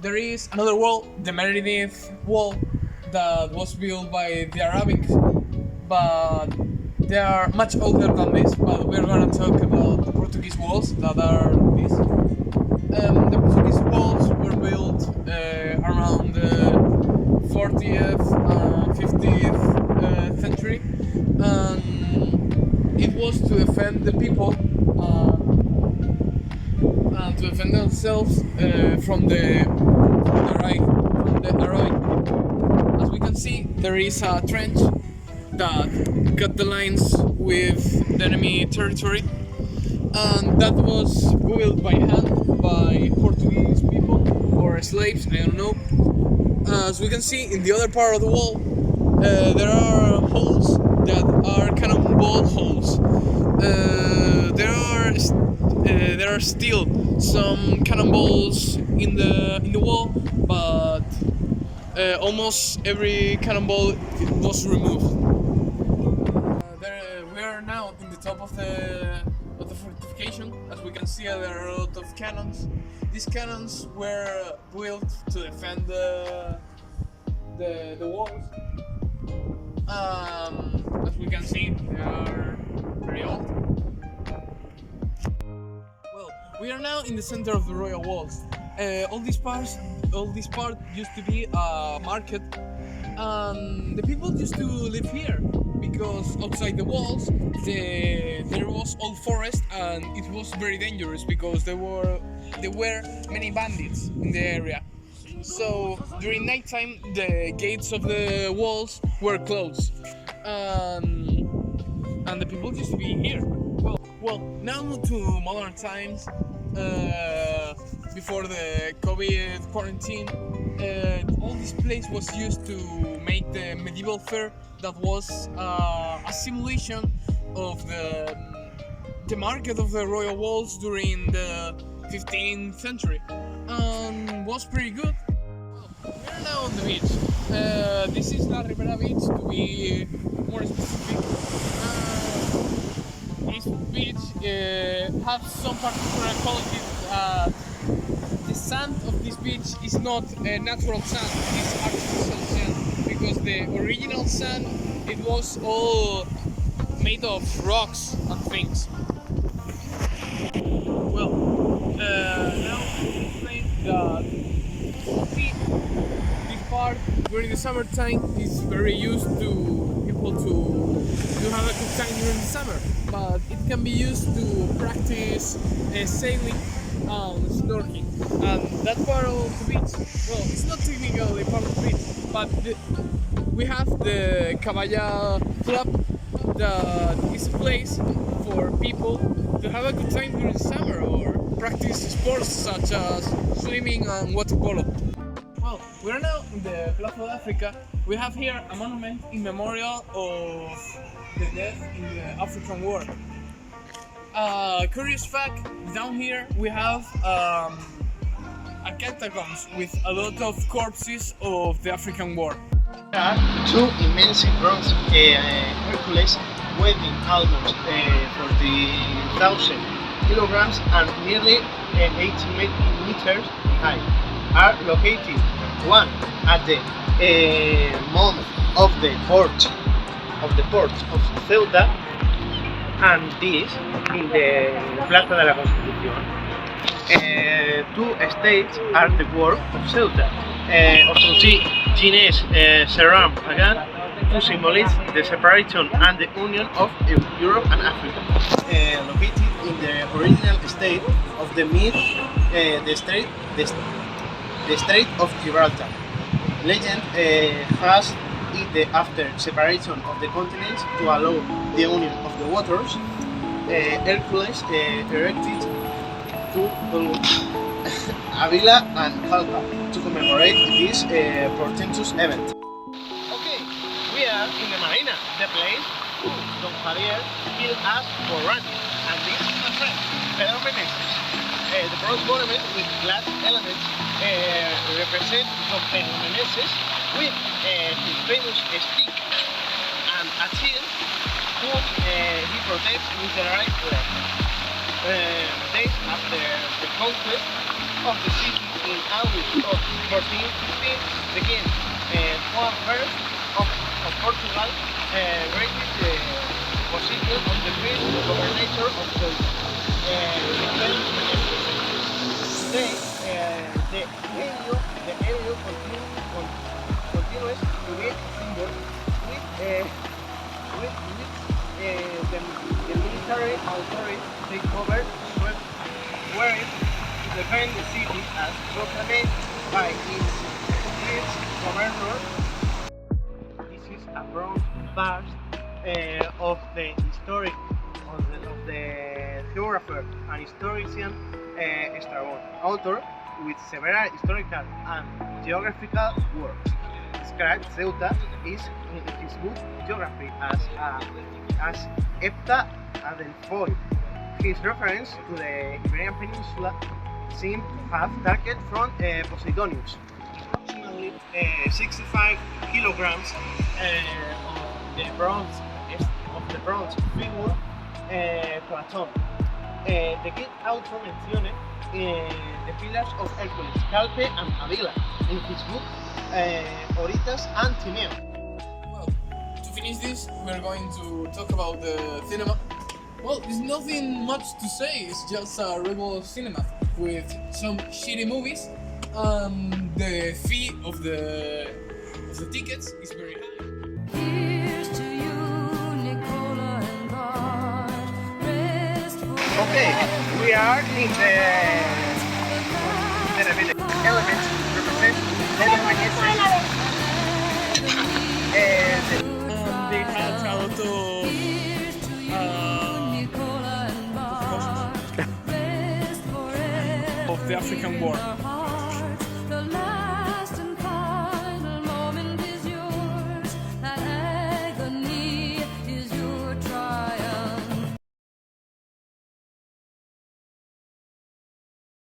there is another wall, the Meredith wall, that was built by the Arabics, but they are much older than this. But we're gonna talk about the Portuguese walls that are these. The Portuguese walls were built around the 40th and 50th century, and it was to defend the people and to defend themselves from the Arabic. As we can see, there is a trench that cut the lines with the enemy territory, and that was built by hand by Portuguese people or slaves, I don't know. As we can see in the other part of the wall, there are holes that are cannonball holes. There are still some cannonballs in the wall, but almost every cannonball was removed. We are now in the top of the fortification. As we can see, there are a lot of cannons. These cannons were built to defend the walls. As we can see, they are very old. Well, we are now in the center of the royal walls. All this part used to be a market, and the people used to live here because outside the walls there was all forest, and it was very dangerous because there were many bandits in the area. So during nighttime the gates of the walls were closed, and the people used to be here. Well, now to modern times. Before the COVID quarantine, all this place was used to make the medieval fair that was a simulation of the market of the royal walls during the 15th century, and was pretty good. We're now on the beach. This is La Ribera Beach, to be more specific. This beach has some particular qualities. The sand of this beach is not natural sand, it is artificial sand, because the original sand, it was all made of rocks and things. Well, now we explain that this part during the summertime is very used to people to have a good time during the summer, but it can be used to practice sailing and snorkeling. And that part of the beach, well, it's not technically part of the beach, but we have the Caballa Club, that is a place for people to have a good time during the summer or practice sports such as swimming and water polo. Well, we are now in the Plaza de Africa. We have here a monument in memorial of the death in the African War. Curious fact, down here we have a catacombs with a lot of corpses of the African War. There are two immense bronze Hercules weighing almost 40,000 kilograms and nearly 80 meters high are located, one at the mouth of the port of Ceuta, and this in the Plaza de la Constitución. Two states are the work of Ceuta, Ossouti, Ginés, Serram, Pagan, to symbolize the separation and the union of Europe and Africa. Located in the original state of the Strait of Gibraltar. Legend has it that after separation of the continents to allow the union of the waters, Hercules erected two Avila and Jalpa to commemorate this portentous event. Okay, we are in the marina, the place Don Javier built us for running, and this is my friend, Pedro Meneses. The bronze monument with glass elements represent Don Pedro Meneses with his famous stick and a shield whom he protects with the right leg. days after the conquest of the city in August of 1415, begin Juan I of Portugal raised the position of the first governor of the today, the area continues to be symbol with the military authorities take over wearing to defend the city as proclaimed by its governor. This is a bronze bust of the historic of the geographer and historian Strabon, author with several historical and geographical works. Described Ceuta is in his book Geography as Epta Adelphoi. His reference to the Iberian Peninsula seems to have taken from Poseidonius. Approximately 65 kilograms of the bronze figure per ton. The kid author mentioned the pillars of Hercules, Calpe and Avila in his book Oritas and Timeo. Well, to finish this, we're going to talk about the cinema. Well, there's nothing much to say, it's just a regular cinema with some shitty movies. The fee of the tickets is very high. Here's to you, Nicola and Bart. Rest for Okay, we are in the elements represent They had a lot Nicola and Bart. Rest forever. of the African War.